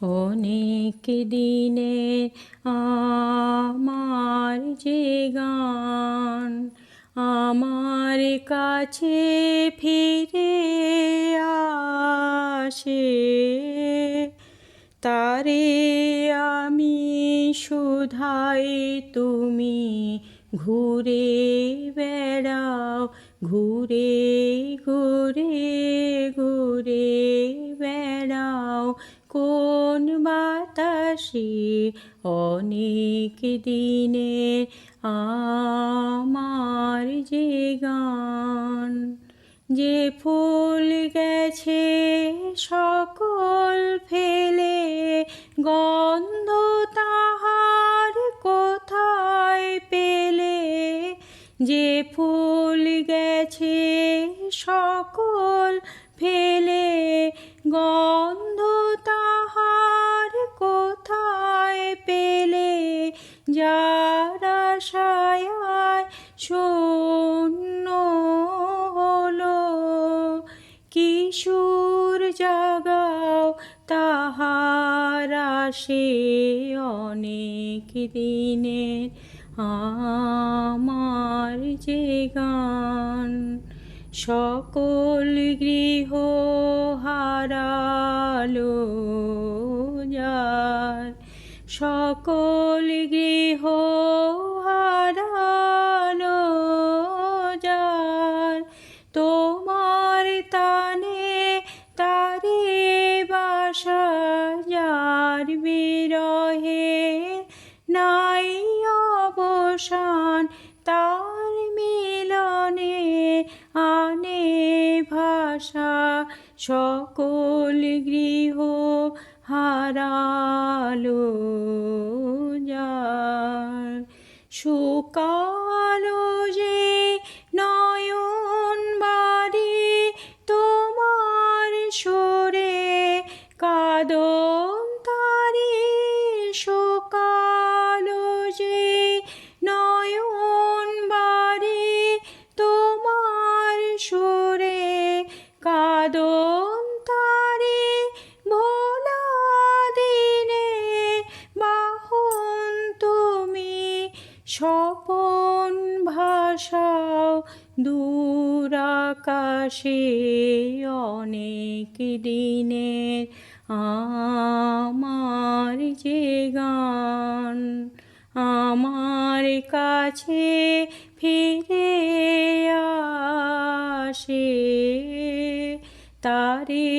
অনেক দিনের আমার যে গান আমার কাছে ফিরে আসে, তারে আমি শুধাই তুমি ঘুরে বেড়াও, ঘুরে ঘুরে ঘুরে বেড়াও কোন বাতাসে। অনেক দিনের আমার যে গান, যে ফুল গেছে সকল ফেলে, গন্ধ তাহার কোথায় পেলে? যে ফুল গেছে সকল ফেলে, গন্ধ তাহার কোথায় পেলে? যার আশায় শূন্য হলো, কিশোর জাগাও তাহার আসে। অনেক দিনের আমার যে গান, সকল গৃহ হারালো যার, সকল গৃহ হারালো যার, তোমার তানে তারে বাসা যার, বিরহে নাই অবসান তার মিলনে আনে ভাষা। সকল গৃহ হারালো যার, শুকালো যে নয়ন বাড়ি তোমার সুরে, কাঁদন তারি শুকালো যে নয়ন বাড়ি তোমার সুরে, কাঁদন তারি ভোলা দিনে বাহন তুমি, স্বপন ভাষাও দূর আকাশে। অনেক দিনের আমার যে গান আমার কাছে ফিরে আসে, তারে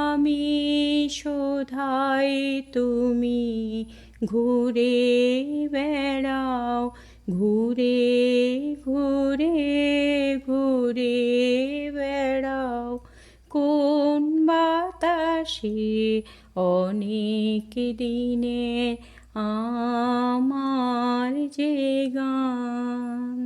আমি শোধাই তুমি ঘুরে বেড়াও, ঘুরে ঘুরে ঘুরে বেড়াও কোন বাতাসে। অনেক দিনের আমার যে গান।